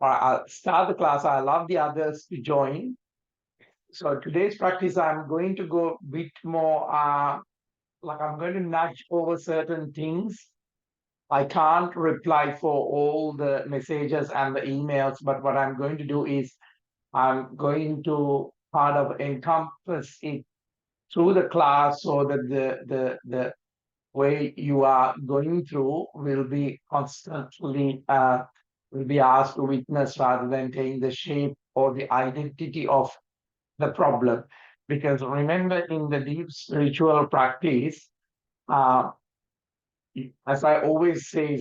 or I'll start the class. I love the others to join. So today's practice, I'm going to go a bit more, like I'm going to nudge over certain things. I can't reply for all the messages and the emails, but what I'm going to do is I'm going to kind of encompass it through the class so that the way you are going through will be constantly will be asked to witness rather than taking the shape or the identity of the problem. Because remember, in the deep spiritual practice, uh, as I always say,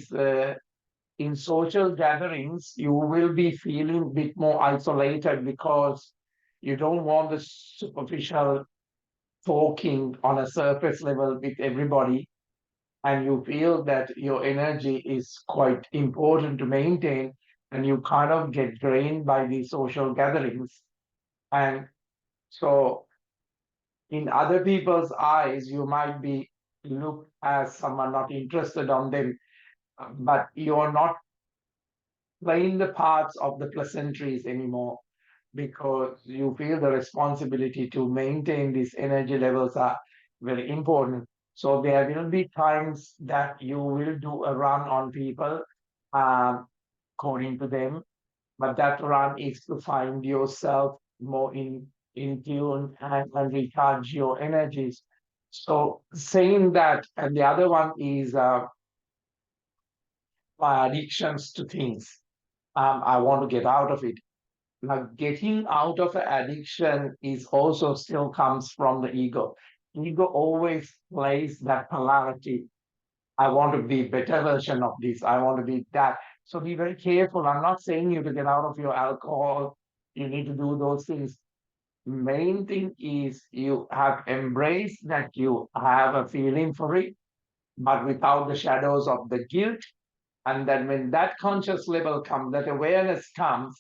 in social gatherings, you will be feeling a bit more isolated because you don't want the superficial talking on a surface level with everybody, and you feel that your energy is quite important to maintain, and you kind of get drained by these social gatherings. And so, in other people's eyes, you might be looked as someone not interested on them, but you're not playing the parts of the pleasantries anymore because you feel the responsibility to maintain these energy levels are very important. So there will be times that you will do a run on people, um, according to them, but that run is to find yourself more in tune and recharge your energies. So saying that, and the other one is my addictions to things. I want to get out of it. Now, getting out of an addiction is also still comes from the ego. Ego always plays that polarity. I want to be better version of this. I want to be that. So be very careful. I'm not saying you to get out of your alcohol. You need to do those things. Main thing is you have embraced that you have a feeling for it, but without the shadows of the guilt. And then when that conscious level comes, that awareness comes,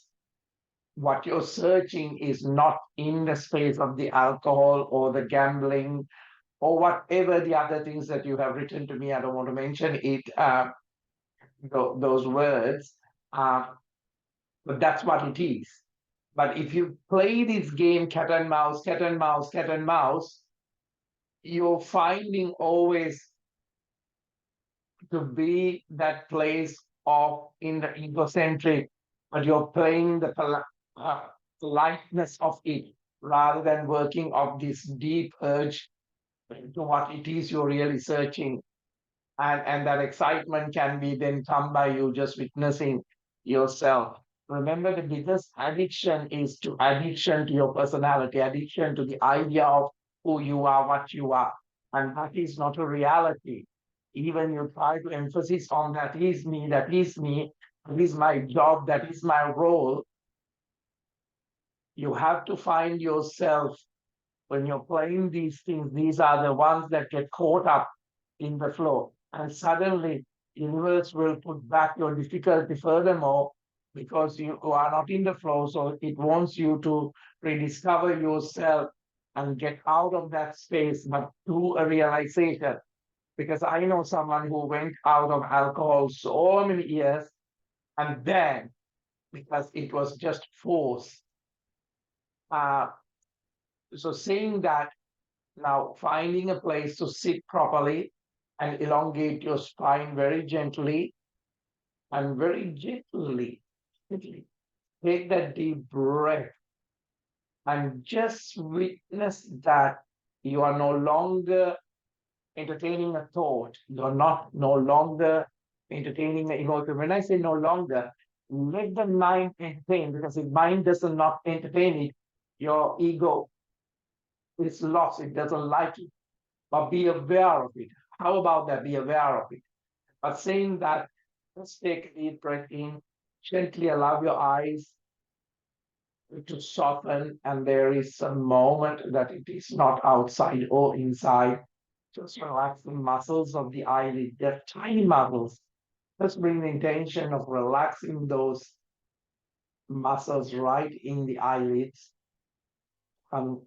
what you're searching is not in the space of the alcohol or the gambling or whatever the other things that you have written to me. I don't want to mention it, those words, uh, but that's what it is. But if you play this game, cat and mouse, cat and mouse, cat and mouse, you're finding always to be that place of in the egocentric, but you're playing the uh, lightness of it rather than working of this deep urge to what it is you're really searching. And that excitement can be then come by you just witnessing yourself. Remember, the biggest addiction is to addiction to your personality, addiction to the idea of who you are, what you are. And that is not a reality. Even you try to emphasize on that is me, that is me, that is my job, that is my role. You have to find yourself when you're playing these things. These are the ones that get caught up in the flow. And suddenly, universe will put back your difficulty furthermore because you are not in the flow. So it wants you to rediscover yourself and get out of that space, but through a realization. Because I know someone who went out of alcohol so many years, and then because it was just forced. Uh, so saying that, now finding a place to sit properly and elongate your spine very gently and very gently. Take that deep breath and just witness that you are no longer entertaining a thought. You're not no longer entertaining the emotion. When I say no longer, let the mind entertain, because if mind does not entertain it, your ego is lost. It doesn't like it. But be aware of it. How about that? Be aware of it. But saying that, let's take a deep breath in, gently allow your eyes to soften, and there is a moment that it is not outside or inside. Just relax the muscles of the eyelid, they're tiny muscles. Let's bring the intention of relaxing those muscles right in the eyelids and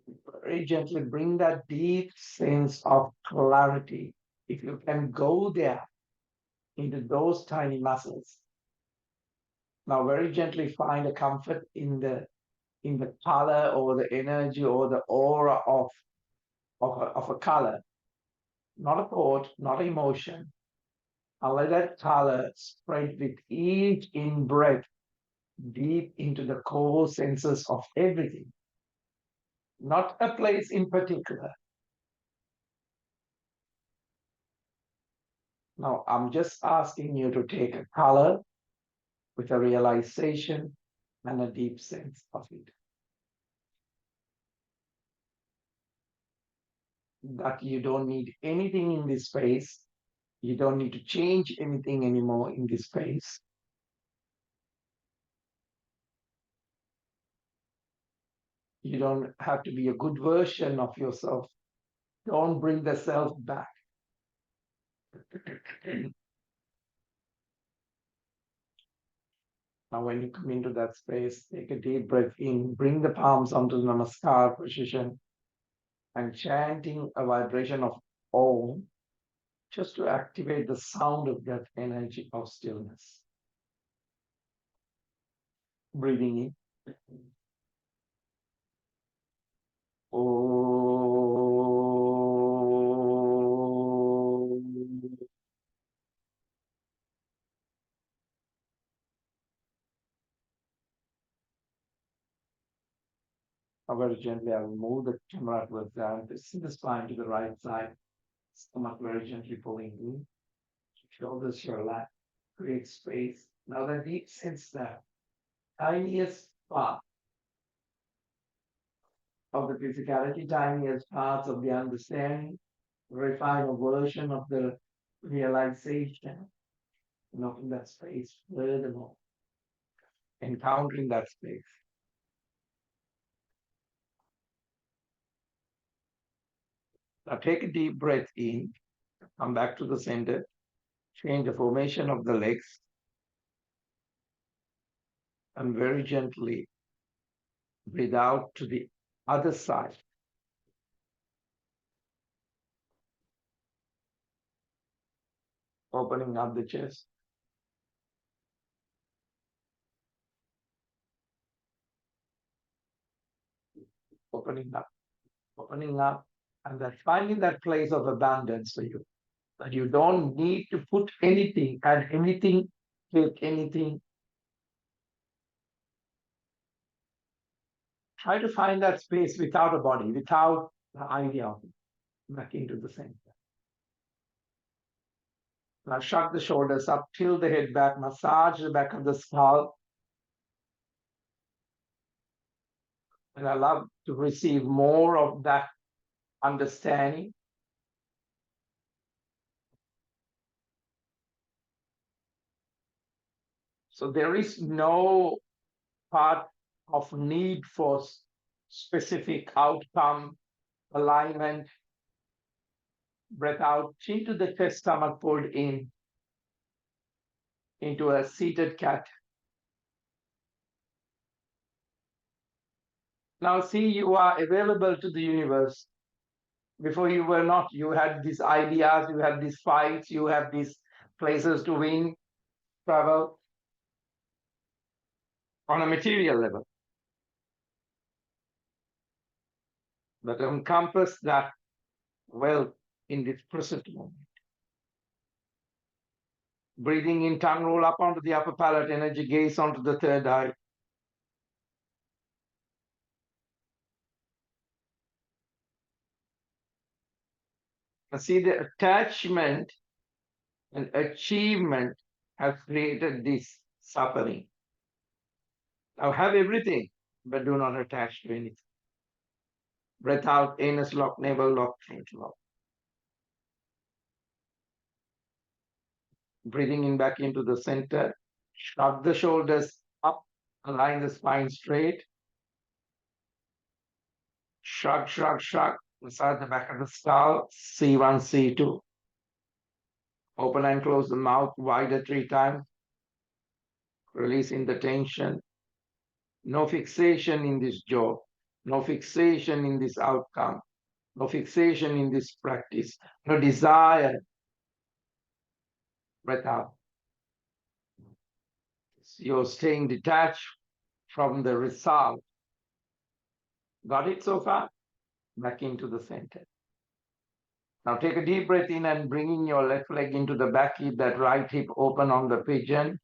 very gently bring that deep sense of clarity. If you can go there into those tiny muscles, Now, very gently find a comfort in the color or the energy or the aura of a color, not a thought, not an emotion. And let that color spread with each in breath deep into the core senses of everything, not a place in particular. Now, I'm just asking you to take a color with a realization and a deep sense of it. That you don't need anything in this space. You don't need to change anything anymore in this space. You don't have to be a good version of yourself. Don't bring the self back. Now, when you come into that space, take a deep breath in, bring the palms onto the namaskar position, and chanting a vibration of Om just to activate the sound of that energy of stillness. Breathing in. Om. Very gently, I will move the camera towards down, see the spine to the right side, stomach very gently pulling in, shoulders your lap, create space. Now the deep sense that tiniest part of the physicality, tiniest parts of the understanding, refine a version of the realization, in that space furthermore, encountering that space. Now take a deep breath in, come back to the center, change the formation of the legs, and very gently breathe out to the other side. Opening up the chest. Opening up, opening up, and then finding that place of abundance for you. That you don't need to put anything, add anything, take anything. Try to find that space without a body, without the idea of it. Back into the center. Now shrug the shoulders up, tilt the head back, massage the back of the skull. And I love to receive more of that understanding. So there is no part of need for specific outcome, alignment. Breath out into the chest, stomach pulled in, into a seated cat. Now see, you are available to the universe. Before you were not. You had these ideas, you had these fights, you have these places to win, travel on a material level. But encompass that wealth in this present moment. Breathing in, tongue roll up onto the upper palate, energy gaze onto the third eye. And see, the attachment and achievement have created this suffering. Now have everything, but do not attach to anything. Breath out, anus lock, navel lock, throat lock. Breathing in back into the center. Shrug the shoulders up, align the spine straight. Shrug, shrug, shrug. Massage the back of the skull. C1, C2. Open and close the mouth wider 3 times. Releasing the tension. No fixation in this jaw. No fixation in this outcome. No fixation in this practice. No desire. Breath out. You're staying detached from the result. Got it so far? Back into the center. Now take a deep breath in and bringing your left leg into the back, keep that right hip open on the pigeon.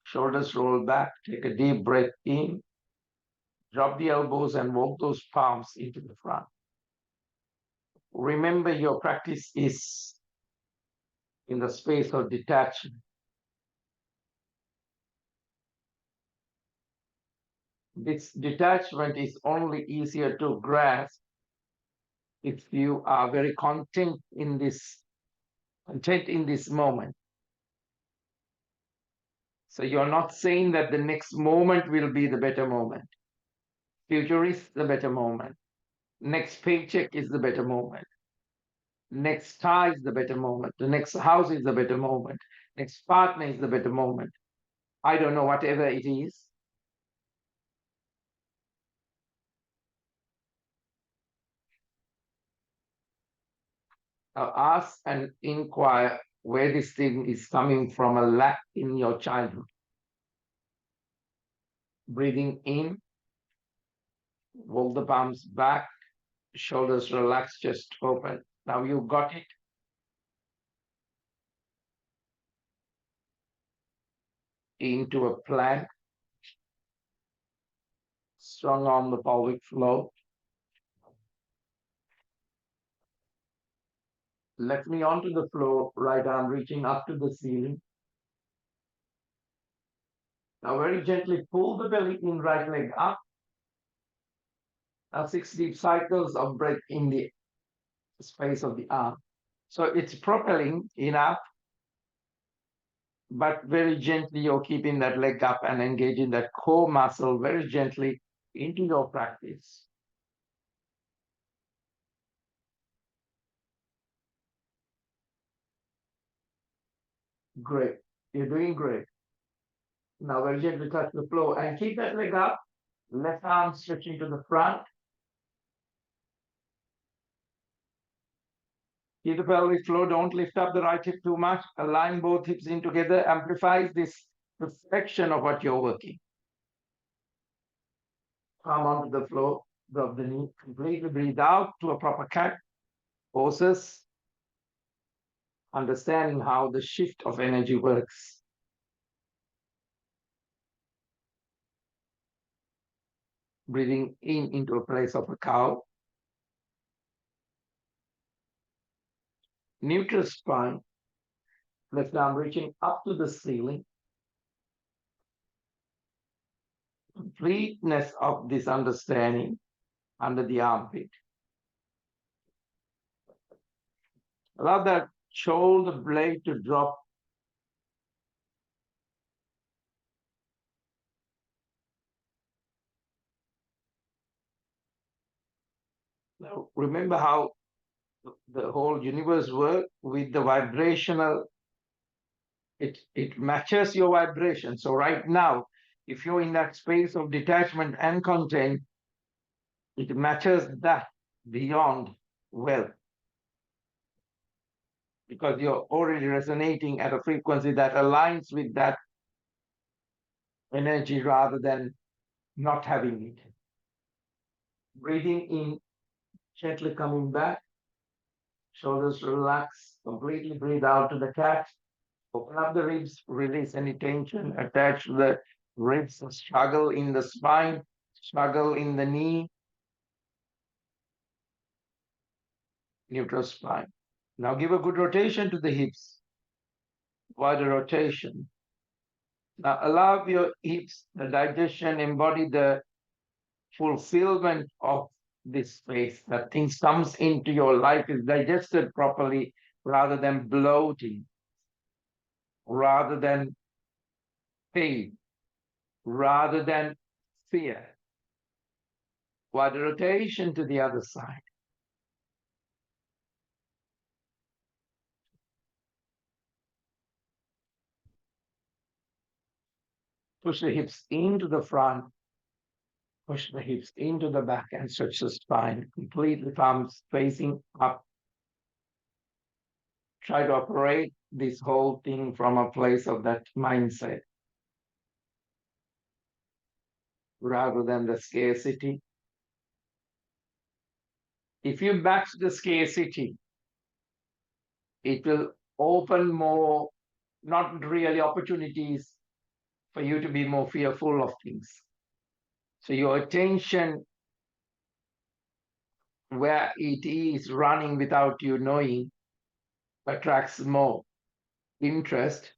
Shoulders roll back, take a deep breath in, drop the elbows and walk those palms into the front. Remember your practice is in the space of detachment. This detachment is only easier to grasp if you are very content in this moment. So you're not saying that the next moment will be the better moment. Future is the better moment. Next paycheck is the better moment. Next tie is the better moment. The next house is the better moment. Next partner is the better moment. I don't know, whatever it is. Ask and inquire where this thing is coming from, a lack in your childhood. Breathing in, walk the palms back, shoulders relaxed, chest open. Now you got it. Into a plank, strong on the pelvic floor. Left knee onto the floor, right arm reaching up to the ceiling. Now very gently pull the belly in, right leg up. Now 6 deep cycles of breath in the space of the arm. So it's propelling enough, but very gently you're keeping that leg up and engaging that core muscle very gently into your practice. Great. You're doing great. Now very gently touch the floor and keep that leg up. Left arm stretching to the front. Keep the pelvic floor. Don't lift up the right hip too much. Align both hips in together. Amplifies this reflection of what you're working. Palm onto the floor. Drop the knee. Completely breathe out to a proper cat. Poses. Understanding how the shift of energy works. Breathing in into a place of a cow. Neutral spine. Left arm reaching up to the ceiling. Completeness of this understanding under the armpit. Allow that shoulder blade to drop. Now, remember how the whole universe works with the vibrational, it matches your vibration. So right now, if you're in that space of detachment and content, it matches that beyond well, because you're already resonating at a frequency that aligns with that energy rather than not having it. Breathing in, gently coming back, shoulders relax, completely breathe out to the cat. Open up the ribs, release any tension attached to the ribs, struggle in the spine, struggle in the knee, neutral spine. Now give a good rotation to the hips, wider rotation. Now allow your hips, the digestion, embody the fulfillment of this space, that things comes into your life is digested properly rather than bloating, rather than pain, rather than fear. Wider rotation to the other side. Push the hips into the front, push the hips into the back and stretch the spine completely, palms facing up. Try to operate this whole thing from a place of that mindset rather than the scarcity. If you match the scarcity, it will open more, not really opportunities for you to be more fearful of things. So your attention, where it is running without you knowing, attracts more interest.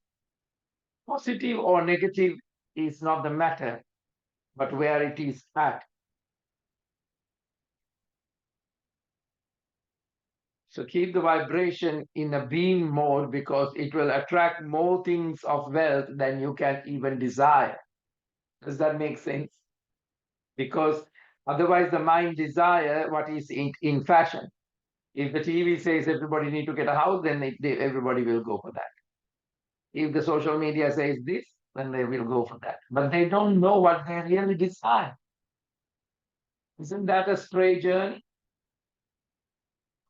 Positive or negative is not the matter, but where it is at. So keep the vibration in a being mode because it will attract more things of wealth than you can even desire. Does that make sense? Because otherwise the mind desire what is in fashion. If the TV says everybody need to get a house, then everybody will go for that. If the social media says this, then they will go for that. But they don't know what they really desire. Isn't that a stray journey?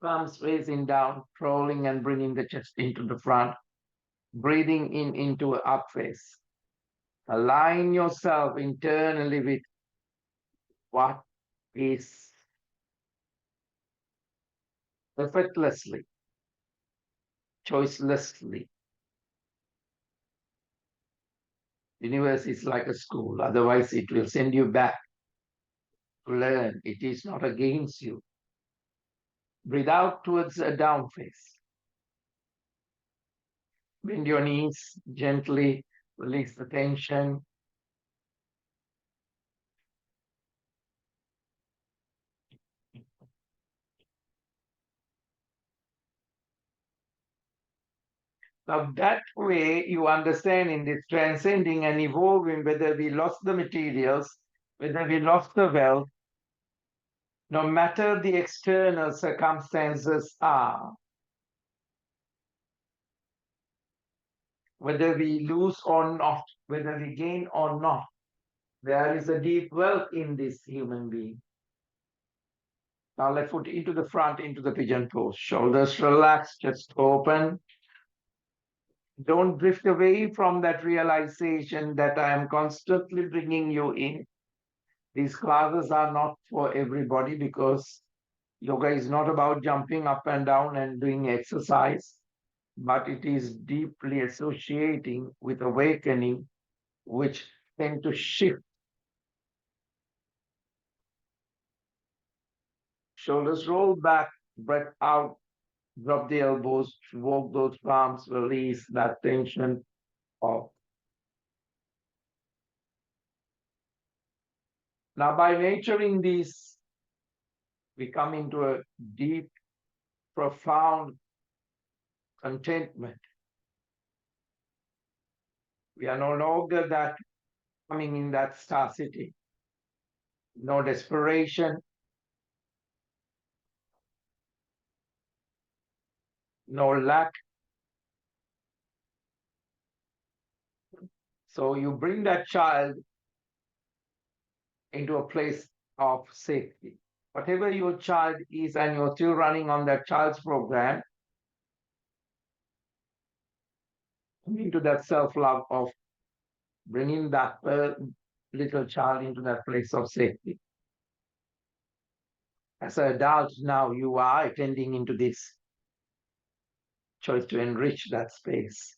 Palms facing down, rolling and bringing the chest into the front, breathing in into an up face. Align yourself internally with what is effortlessly, choicelessly. Universe is like a school, otherwise it will send you back to learn. It is not against you. Breathe out towards a down face. Bend your knees gently, release the tension. Now that way you understand in this transcending and evolving, whether we lost the materials, whether we lost the wealth, no matter the external circumstances are, whether we lose or not, whether we gain or not, there is a deep wealth in this human being. Now left foot into the front, into the pigeon pose. Shoulders relaxed, chest open. Don't drift away from that realization that I am constantly bringing you in. These classes are not for everybody because yoga is not about jumping up and down and doing exercise, but it is deeply associating with awakening, which tend to shift. Shoulders roll back, breath out, drop the elbows, walk those palms, release that tension off. Now, by nurturing these, we come into a deep, profound contentment. We are no longer that coming in that scarcity, no desperation, no lack. So you bring that child into a place of safety. Whatever your child is, and you're still running on that child's program, into that self-love of bringing that little child into that place of safety. As an adult now, you are attending into this choice to enrich that space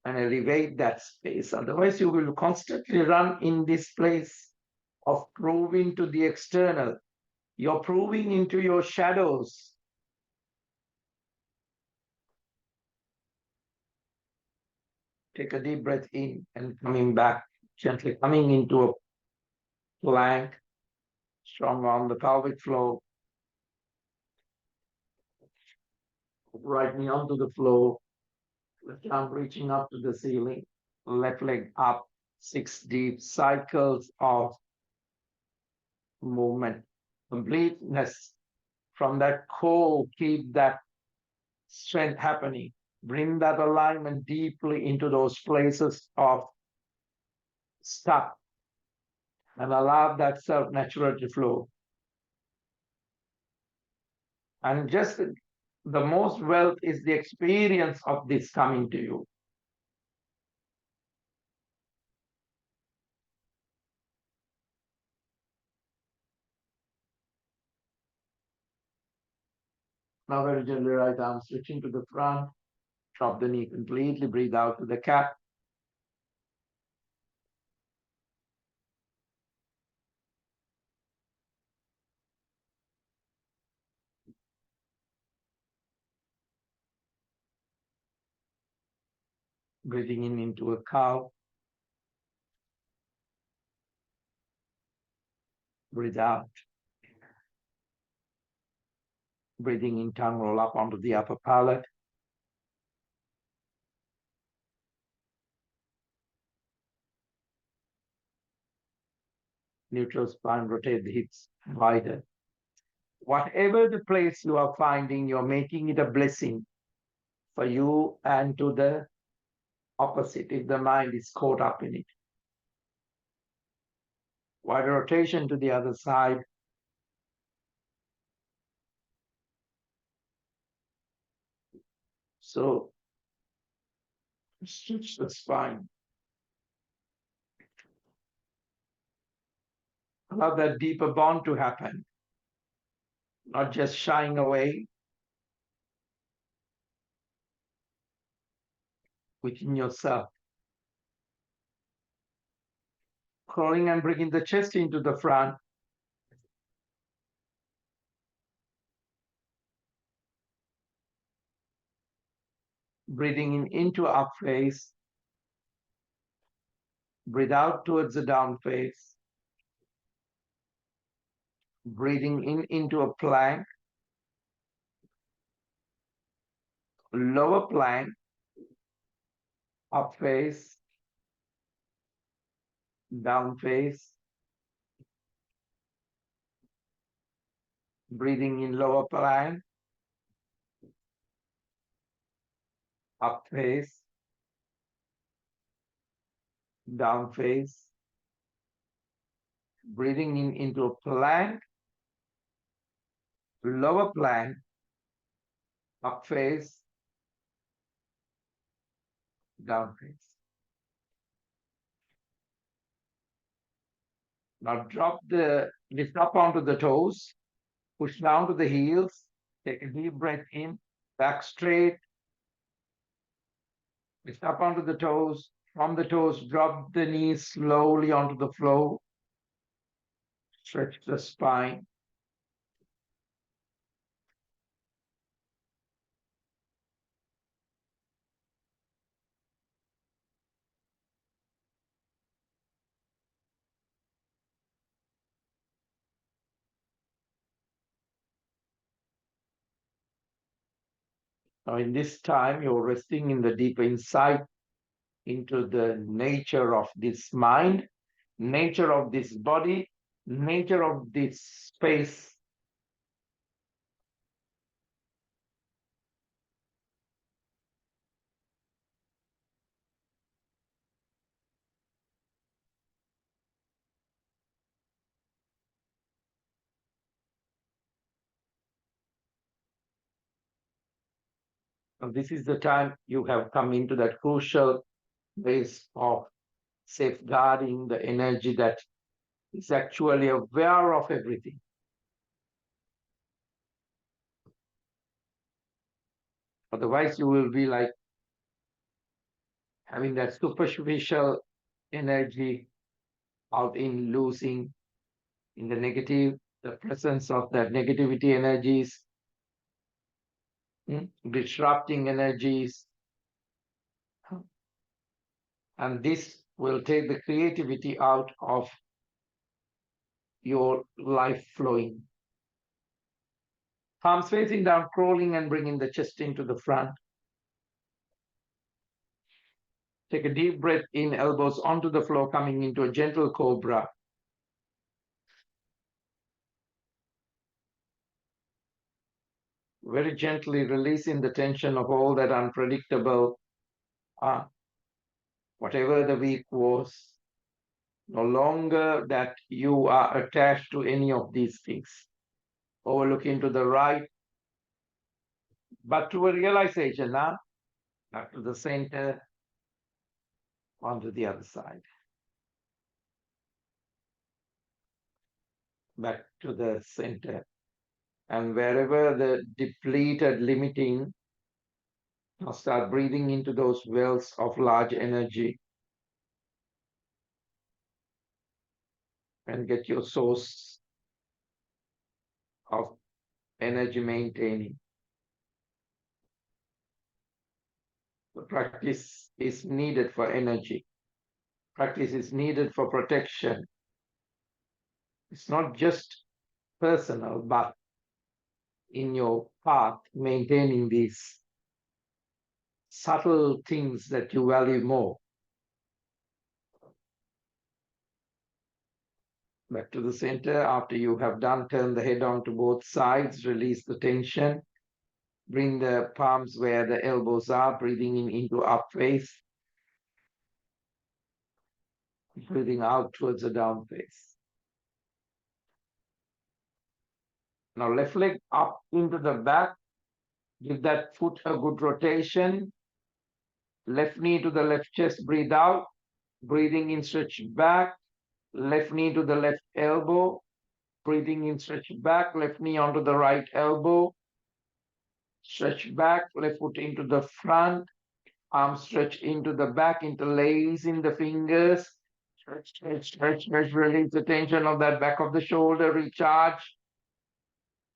and elevate that space. Otherwise, you will constantly run in this place of proving to the external. You're proving into your shadows. Take a deep breath in and coming back, gently coming into a plank, strong on the pelvic floor, right knee onto the floor, left arm reaching up to the ceiling, left leg up, 6 deep cycles of movement. Completeness from that core, keep that strength happening. Bring that alignment deeply into those places of stuck, and allow that self naturally to flow. And just the most wealth is the experience of this coming to you. Now very gently, right arm switching to the front, drop the knee completely, breathe out to the cat. Breathing in into a cow. Breathe out. Breathing in, tongue roll up onto the upper palate. Neutral spine, rotate the hips wider. Whatever the place you are finding, you're making it a blessing for you and to the opposite if the mind is caught up in it. Wider rotation to the other side. So stretch the spine. Allow that deeper bond to happen, not just shying away within yourself. Crawling and bringing the chest into the front. Breathing in into up face. Breathe out towards the down face. Breathing in into a plank. Lower plank. Up face. Down face. Breathing in lower plank. Up face. Down face. Breathing in into a plank. Lower plank. Up face. Down face. Now drop the lift up onto the toes, push down to the heels, take a deep breath in, back straight, lift up onto the toes. From the toes, drop the knees slowly onto the floor, stretch the spine. Now in this time, you're resting in the deep insight into the nature of this mind, nature of this body, nature of this space. Now, this is the time you have come into that crucial place of safeguarding the energy that is actually aware of everything. Otherwise, you will be like having that superficial energy out in losing in the negative, the presence of that negativity energies, disrupting energies. And this will take the creativity out of your life flowing. Palms facing down, crawling and bringing the chest into the front. Take a deep breath in, elbows onto the floor, coming into a gentle cobra. Very gently releasing the tension of all that unpredictable, whatever the week was. No longer that you are attached to any of these things. Overlooking to the right, but to a realization now, back to the center, onto the other side, back to the center. And wherever the depleted, limiting, now start breathing into those wells of large energy and get your source of energy maintaining. The practice is needed for energy. Practice is needed for protection. It's not just personal, but in your path, maintaining these subtle things that you value more. Back to the center. After you have done, turn the head on to both sides, release the tension. Bring the palms where the elbows are, breathing in into up face, breathing out towards the down face. Now left leg up into the back. Give that foot a good rotation. Left knee to the left chest, breathe out. Breathing in, stretch back. Left knee to the left elbow. Breathing in, stretch back. Left knee onto the right elbow. Stretch back, left foot into the front. Arm stretch into the back, interlacing the fingers. Stretch, stretch, stretch, stretch. Release the tension of that back of the shoulder. Recharge.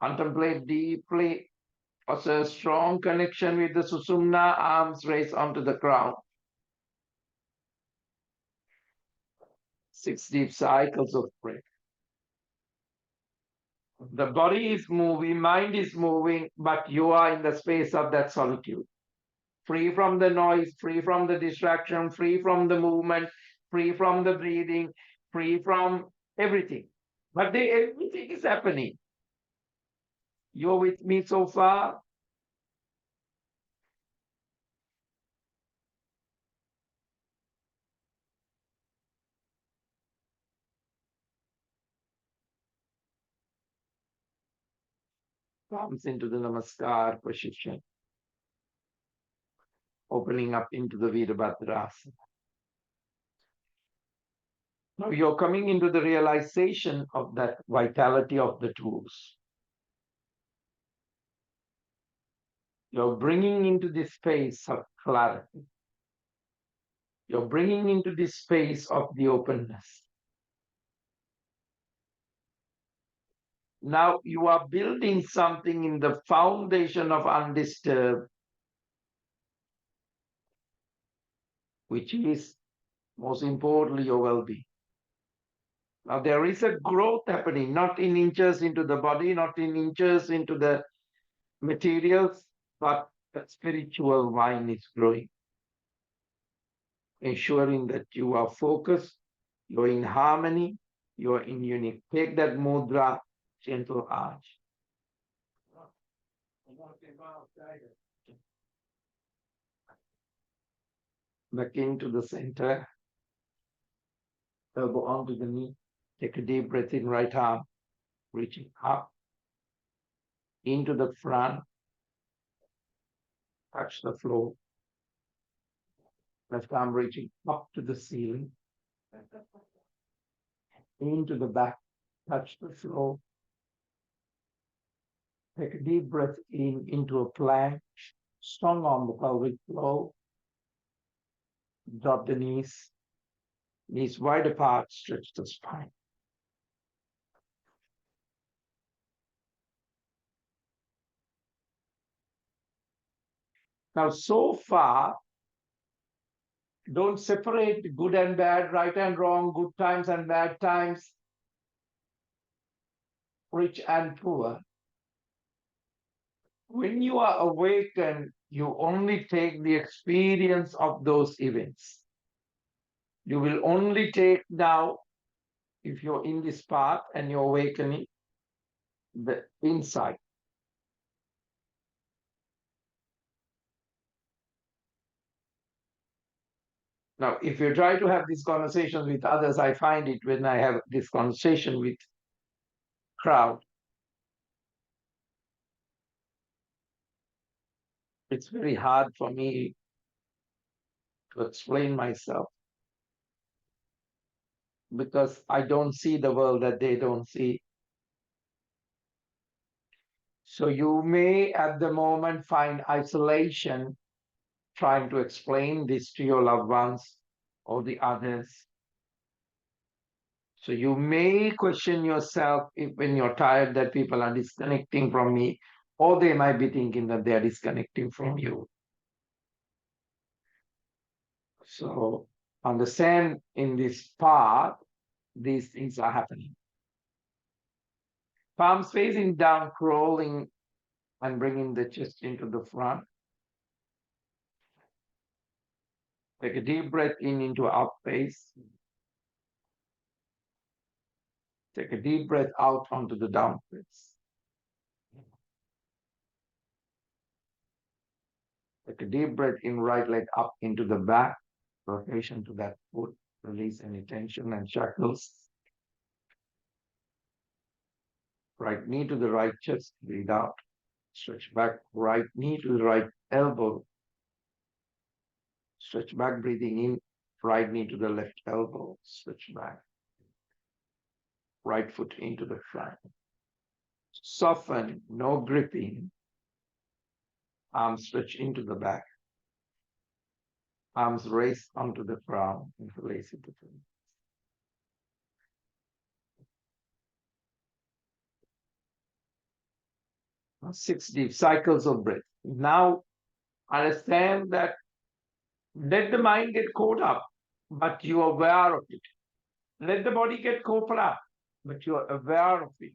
Contemplate deeply. Also a strong connection with the Susumna. Arms raised onto the ground. 6 deep cycles of breath. The body is moving, mind is moving, but you are in the space of that solitude. Free from the noise, free from the distraction, free from the movement, free from the breathing, free from everything. But everything is happening. You're with me so far? Comes into the Namaskar position, opening up into the Virabhadrasana. Now you're coming into the realization of that vitality of the tools. You're bringing into this space of clarity. You're bringing into this space of the openness. Now you are building something in the foundation of undisturbed, which is most importantly your well-being. Now there is a growth happening, not in inches into the body, not in inches into the materials, but the spiritual vine is growing, ensuring that you are focused, you're in harmony, you're in unity. Take that mudra, gentle arch. Back into the center, elbow onto the knee. Take a deep breath in, right arm, reaching up into the front, touch the floor. Left arm reaching up to the ceiling, into the back, touch the floor. Take a deep breath in into a plank, strong on the pelvic floor. Drop the knees wide apart, stretch the spine. Now, so far, don't separate good and bad, right and wrong, good times and bad times, rich and poor. When you are awakened, you only take the experience of those events. You will only take now, if you're in this path and you're awakening, the insight. Now, if you try to have these conversations with others, I find it when I have this conversation with crowd, it's very hard for me to explain myself because I don't see the world that they don't see. So you may at the moment find isolation trying to explain this to your loved ones or the others. So you may question yourself if, when you're tired, that people are disconnecting from me, or they might be thinking that they're disconnecting from you. So understand in this path, these things are happening. Palms facing down, crawling and bringing the chest into the front. Take a deep breath in into up face. Take a deep breath out onto the down face. Take a deep breath in, right leg up into the back, rotation to that foot, release any tension and shackles. Right knee to the right chest, breathe out. Stretch back, right knee to the right elbow. Stretch back, breathing in, right knee to the left elbow. Stretch back. Right foot into the front. Soften, no gripping. Arms stretch into the back. Arms raised onto the ground, interlace it. 6 deep cycles of breath. Now understand that let the mind get caught up, but you are aware of it. Let the body get caught up, but you are aware of it.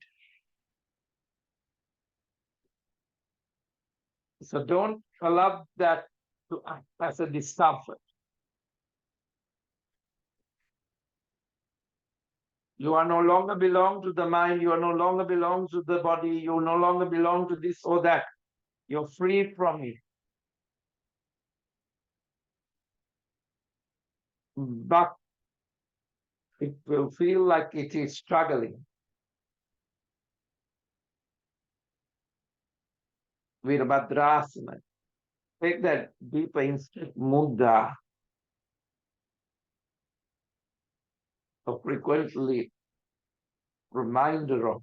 So don't allow that to act as a discomfort. You are no longer belong to the mind. You are no longer belong to the body. You no longer belong to this or that. You're free from it. But it will feel like it is struggling. Virabhadrasana. Take that deeper instant mudra. So frequently reminder of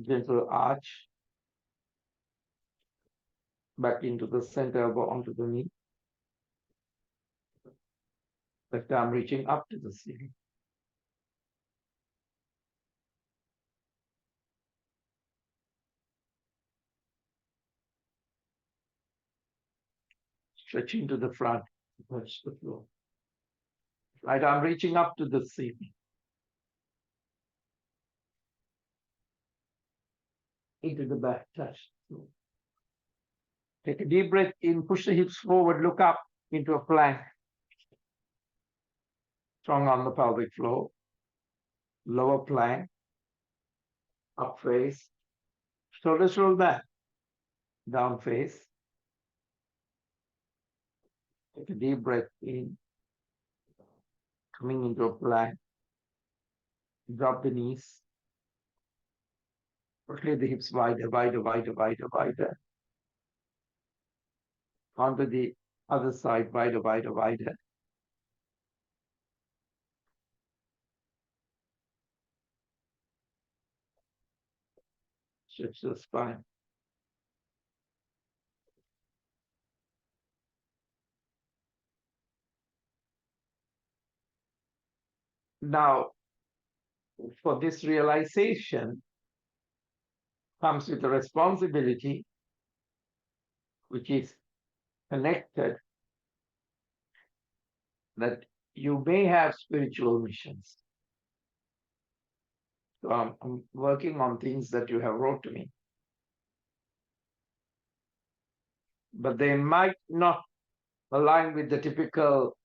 gentle arch back into the center elbow onto the knee. Left arm reaching up to the ceiling. Stretching to the front, touch the floor. Right arm reaching up to the ceiling. Into the back, touch the floor. Take a deep breath in, push the hips forward, look up into a plank. Strong on the pelvic floor. Lower plank, up face. Shoulders roll back, down face. Take a deep breath in, coming into a plank. Drop the knees. Rotate the hips wider, wider, wider, wider, wider. Onto the other side, wider, wider, wider. Stretch the spine. Now, for this realization comes with a responsibility, which is connected, that you may have spiritual missions. So I'm working on things that you have wrote to me, but they might not align with the typical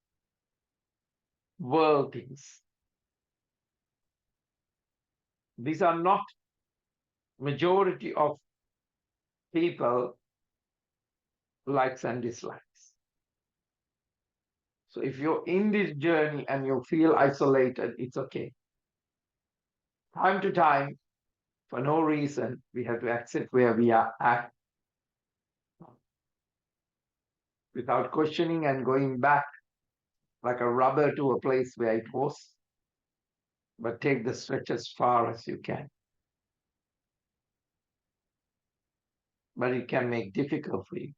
world things. These are not majority of people likes and dislikes. So if you're in this journey and you feel isolated, it's okay. Time to time, for no reason, we have to accept where we are at without questioning and going back like a rubber to a place where it was, but take the stretch as far as you can. But it can make difficult for you.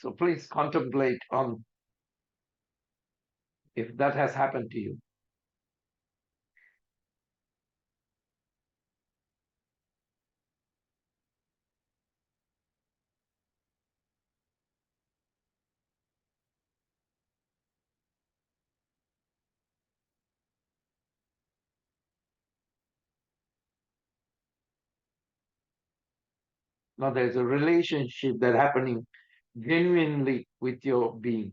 So please contemplate on if that has happened to you. Now there's a relationship that happening genuinely with your being.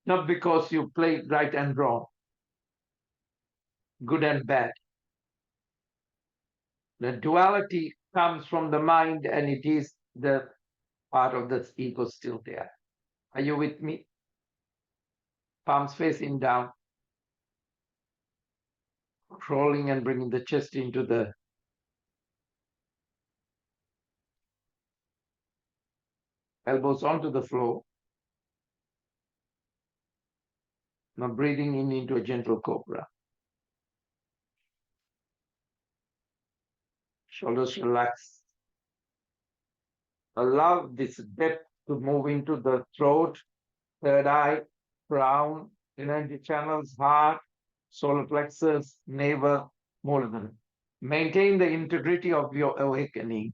Not because you played right and wrong, good and bad. The duality comes from the mind and it is the part of the ego still there. Are you with me? Palms facing down, rolling and bringing the chest into the elbows onto the floor. Now breathing in into a gentle cobra. Shoulders relax. Allow this depth to move into the throat, third eye, crown, energy channels, heart, solar plexus, navel, Muladhara. Maintain the integrity of your awakening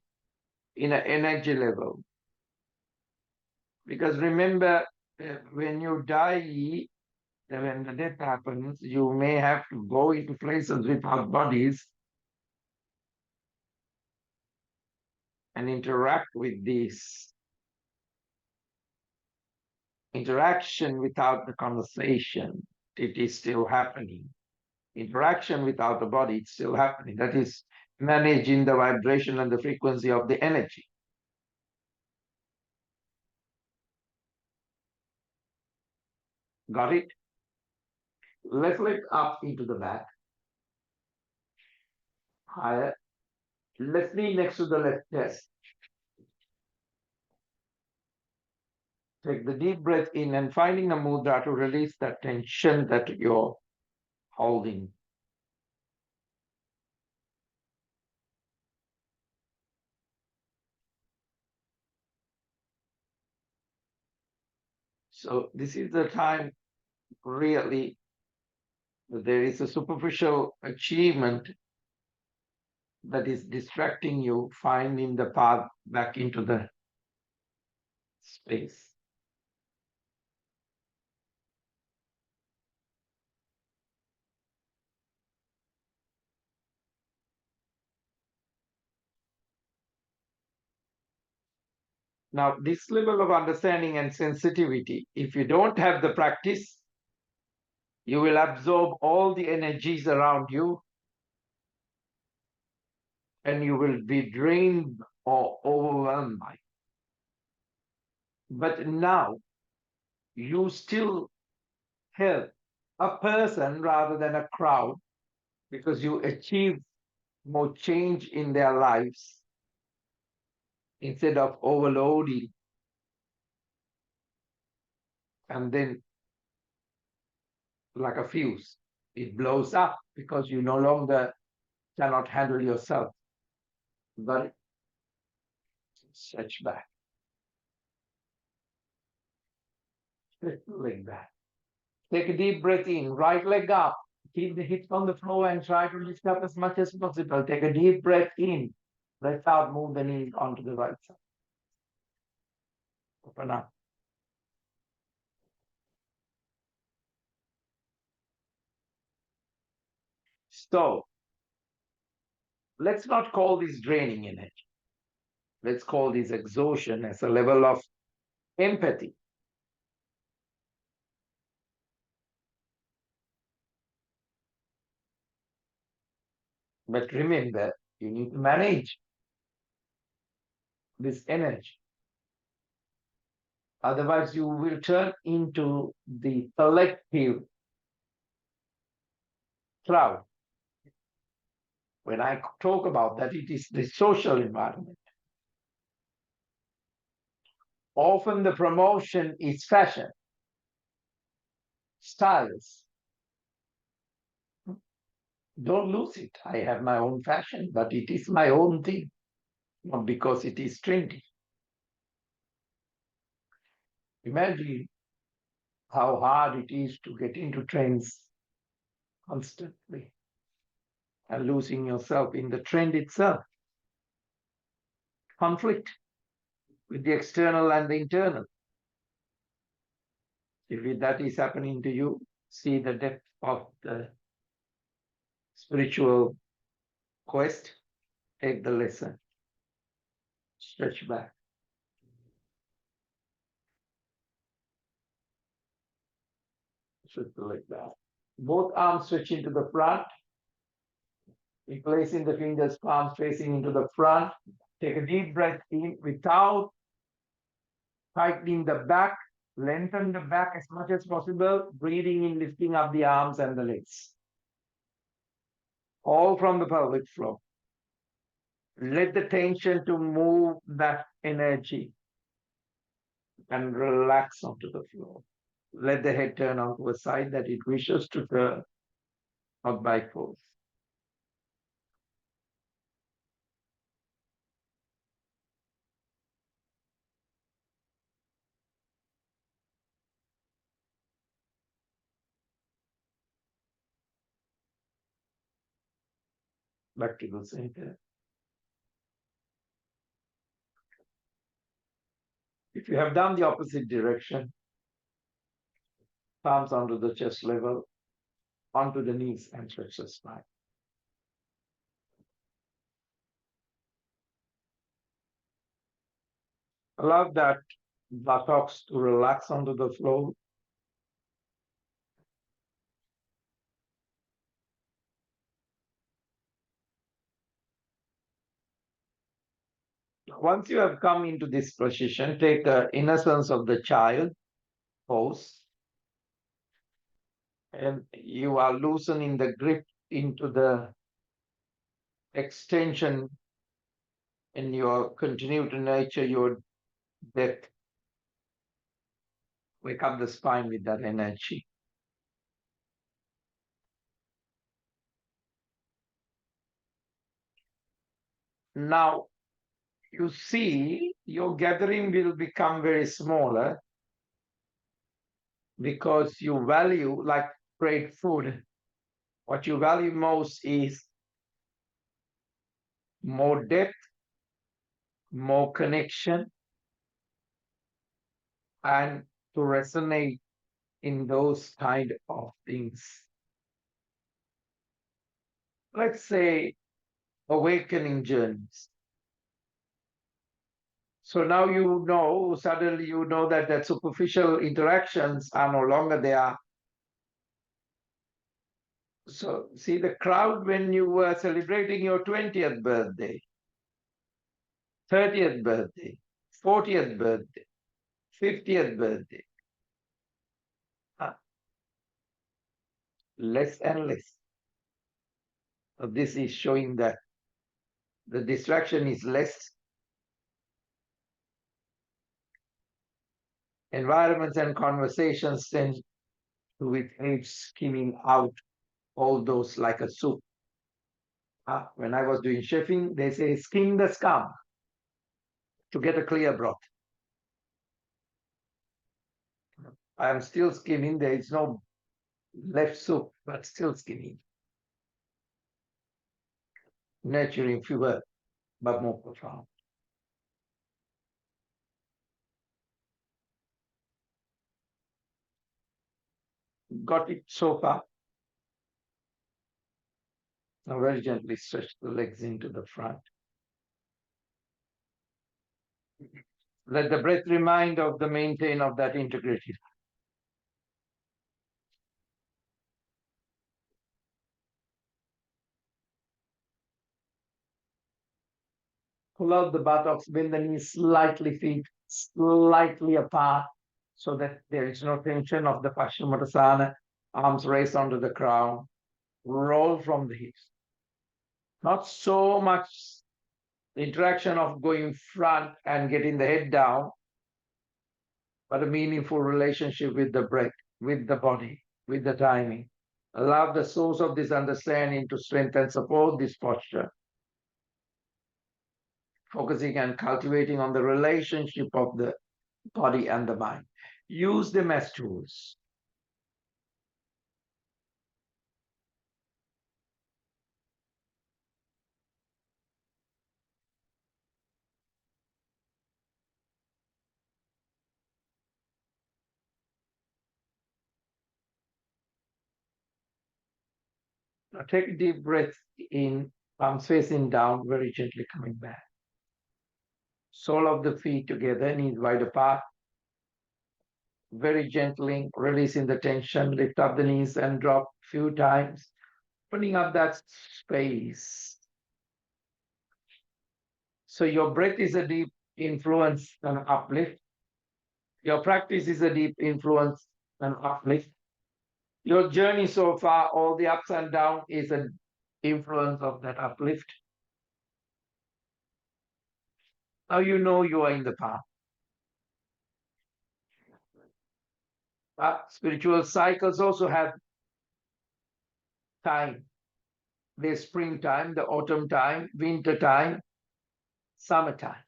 in an energy level. Because remember, when you die, when the death happens, you may have to go into places without bodies and interact with this interaction without the conversation. It is still happening. Interaction without the body, it's still happening. That is managing the vibration and the frequency of the energy. Got it? Left leg up into the back. Higher. Left knee next to the left chest. Take the deep breath in and finding a mudra to release that tension that you're holding. So this is the time really there is a superficial achievement that is distracting you, finding the path back into the space. Now, this level of understanding and sensitivity, if you don't have the practice, you will absorb all the energies around you and you will be drained or overwhelmed by it. But now you still help a person rather than a crowd because you achieve more change in their lives instead of overloading and then like a fuse, it blows up because you no longer cannot handle yourself. But stretch back, like that. Take a deep breath in, right leg up. Keep the hips on the floor and try to lift up as much as possible. Take a deep breath in. Breath out, move the knees onto the right side. Open up. So let's not call this draining energy. Let's call this exhaustion as a level of empathy. But remember, you need to manage this energy. Otherwise, you will turn into the collective cloud. When I talk about that, it is the social environment. Often the promotion is fashion, styles. Don't lose it. I have my own fashion, but it is my own thing, not because it is trendy. Imagine how hard it is to get into trends constantly and losing yourself in the trend itself. Conflict with the external and the internal. If that is happening to you, see the depth of the spiritual quest, take the lesson, stretch back. Like that. Both arms stretch into the front. Placing the fingers, palms facing into the front. Take a deep breath in without tightening the back. Lengthen the back as much as possible. Breathing in, lifting up the arms and the legs. All from the pelvic floor. Let the tension to move that energy and relax onto the floor. Let the head turn onto a side that it wishes to turn, not by force. Back to the center. If you have done the opposite direction, palms onto the chest level, onto the knees and stretch the spine. Allow that buttocks to relax onto the floor. Once you have come into this position, take the innocence of the child pose. And you are loosening the grip into the extension, and you continue to nurture your depth. Wake up the spine with that energy. Now, you see, your gathering will become very smaller because you value, like great food, what you value most is more depth, more connection, and to resonate in those kind of things. Let's say awakening journeys. So now suddenly you know that superficial interactions are no longer there. So see the crowd when you were celebrating your 20th birthday, 30th birthday, 40th birthday, 50th birthday. Less and less. So this is showing that the distraction is less. Environments and conversations tend to with age skimming out all those like a soup. When I was doing chefing, they say skim the scum to get a clear broth. I am still skimming. There is no left soup, but still skimming. Nurturing fewer, but more profound. Got it so far? Now very gently stretch the legs into the front. Let the breath remind of the maintain of that integrity. Pull out the buttocks, bend the knees slightly, feet slightly apart so that there is no tension of the Paschimottanasana. Arms raised onto the crown. Roll from the hips. Not so much the interaction of going front and getting the head down, but a meaningful relationship with the breath, with the body, with the timing. Allow the source of this understanding to strengthen and support this posture, focusing and cultivating on the relationship of the body and the mind. Use them as tools. Now take a deep breath in, palms facing down, very gently coming back. Sole of the feet together, knees wide apart. Very gently releasing the tension, lift up the knees and drop a few times, opening up that space. So your breath is a deep influence and uplift. Your practice is a deep influence and uplift. Your journey so far, all the ups and downs, is an influence of that uplift. Now you know you are in the path. But spiritual cycles also have time. There's springtime, the autumn time, winter time, summertime.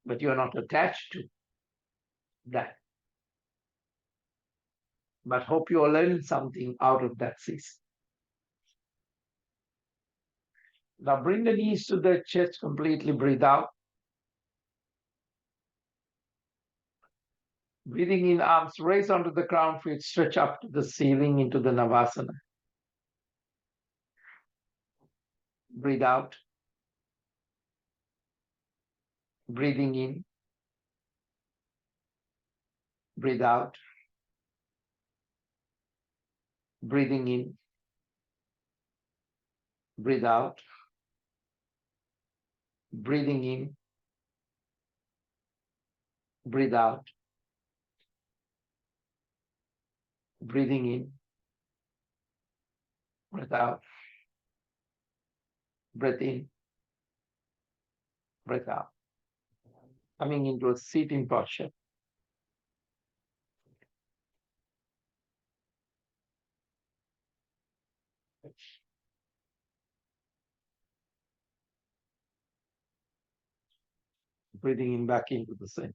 But you're not attached to that. But hope you are learning something out of that season. Now bring the knees to the chest completely, breathe out. Breathing in, arms raise onto the ground, feet stretch up to the ceiling into the Navasana. Breathe out. Breathing in. Breathe out. Breathing in. Breathe out. Breathing in. Breathe out. Breathing in. Breathe out. Breathe in. Breathe out. Coming into a seating posture. Breathing in back into the center.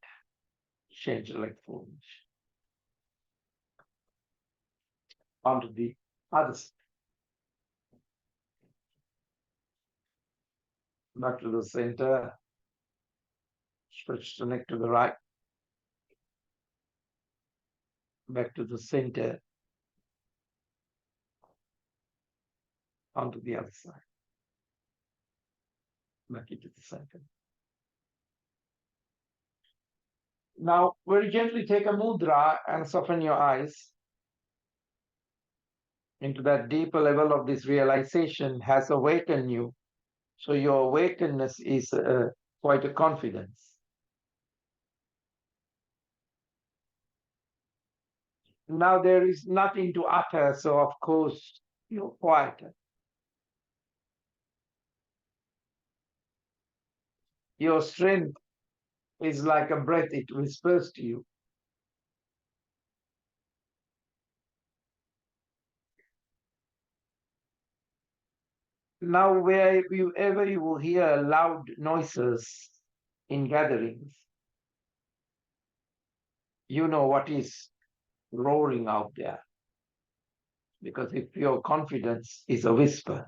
Change the leg forward. Onto the other side. Back to the center. Stretch the neck to the right. Back to the center. Onto the other side. Back into the center. Now, very gently take a mudra and soften your eyes into that deeper level of this realization has awakened you. So your awakenedness is quite a confidence. Now there is nothing to utter, so of course you're quiet. Your strength is like a breath, it whispers to you. Now, wherever you will hear loud noises in gatherings, you know what is roaring out there. Because if your confidence is a whisper,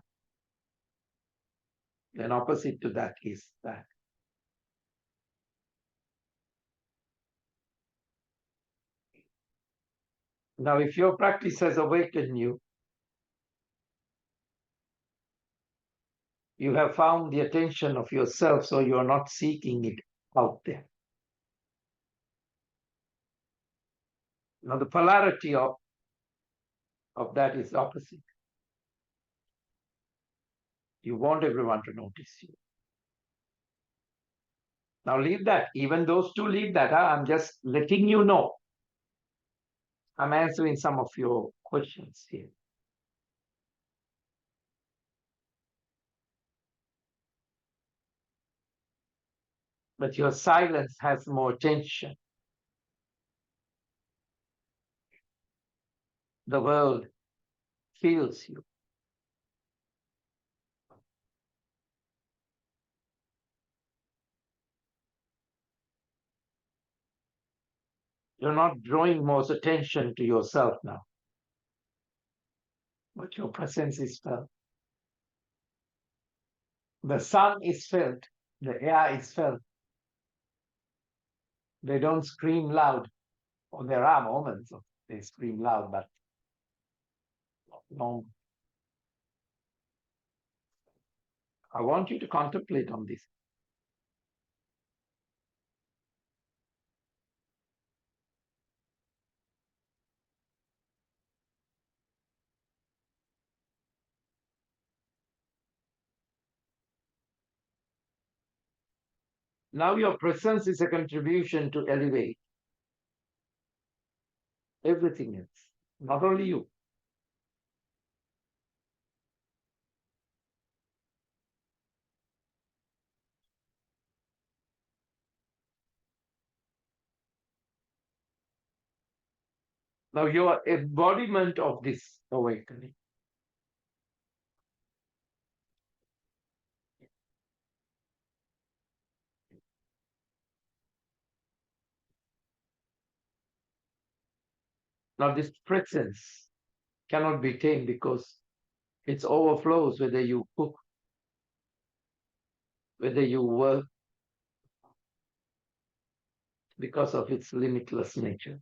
then opposite to that is that. Now, if your practice has awakened you, you have found the attention of yourself, so you are not seeking it out there. Now, the polarity of that is opposite. You want everyone to notice you. Now leave that. Even those two, leave that. Huh? I'm just letting you know. I'm answering some of your questions here. But your silence has more tension. The world feels you. You're not drawing more attention to yourself now, but your presence is felt. The sun is felt. The air is felt. They don't scream loud. Or there are moments of they scream loud, but no. I want you to contemplate on this. Now your presence is a contribution to elevate everything else, not only you. Now you are embodiment of this awakening. Now this presence cannot be tamed because it overflows whether you cook, whether you work, because of its limitless nature.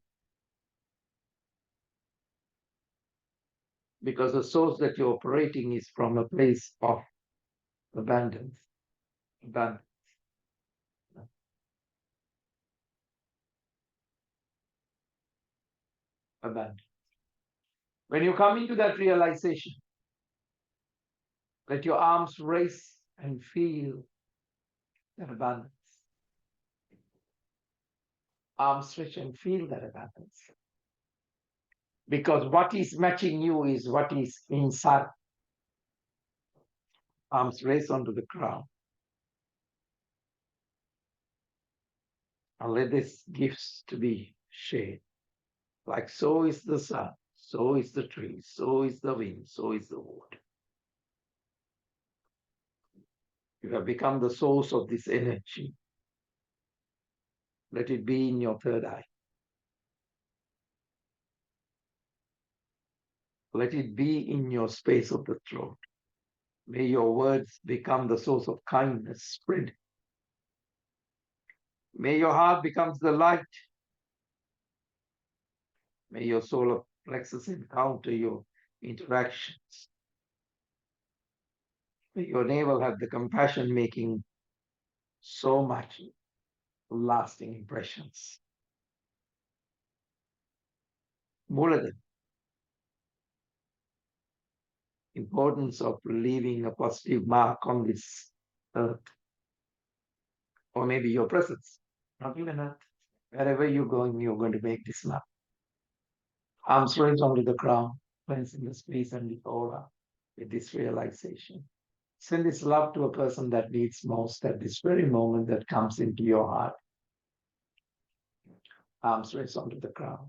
Because the source that you're operating is from a place of abundance. Abundance. Abundance. When you come into that realization, let your arms raise and feel that abundance. Arms stretch and feel that abundance. Because what is matching you is what is inside. Arms raised onto the ground. And let this gifts to be shared. Like so is the sun, so is the tree, so is the wind, so is the water. You have become the source of this energy. Let it be in your third eye. Let it be in your space of the throat. May your words become the source of kindness spread. May your heart become the light. May your solar plexus encounter your interactions. May your navel have the compassion making so much lasting impressions. Muladhan, importance of leaving a positive mark on this earth, or maybe your presence, not even earth. Wherever you're going to make this mark. Arms raised onto the ground, cleansing the space and the aura with this realization. Send this love to a person that needs most at this very moment that comes into your heart. Arms raised onto the ground.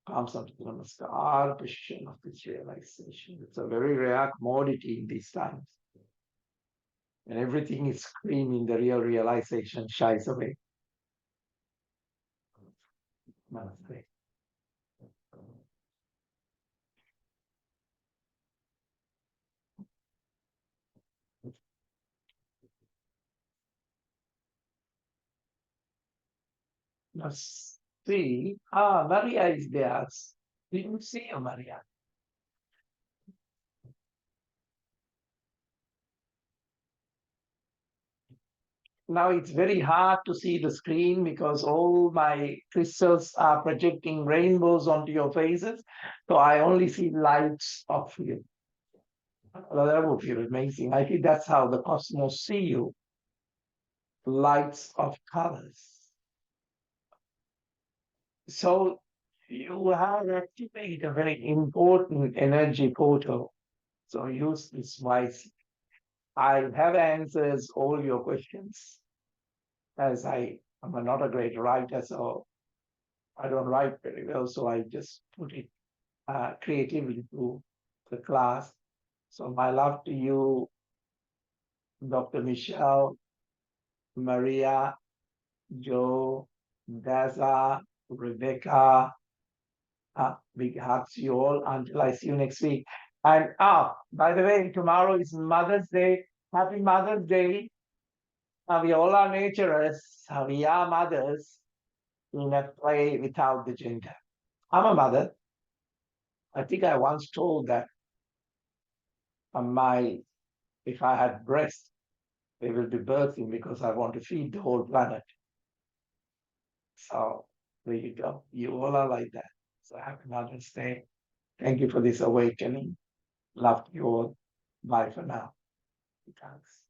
Palms onto the namaskar position of this realization. It's a very rare commodity in these times. And everything is screaming, the real realization shies away. Namaste. Let's see. Maria is there. Didn't see you, Maria. Now it's very hard to see the screen because all my crystals are projecting rainbows onto your faces. So I only see lights of you. Well, that would feel amazing. I think that's how the cosmos see you. lights of colors. So you have activated a very important energy portal. So use this wisely. I have answers all your questions as I am not a great writer, so I don't write very well. So I just put it creatively to the class. So my love to you, Dr. Michelle, Maria, Joe, Daza, Rebecca, big hugs to you all until I see you next week. And by the way, tomorrow is Mother's Day. Happy Mother's Day. We all are naturalists. We are mothers in a play without the gender. I'm a mother. I think I once told that my if I had breasts, they will be birthing because I want to feed the whole planet. So there you go. You all are like that. So happy Mother's Day. Thank you for this awakening. Love you all. Bye for now. Thanks.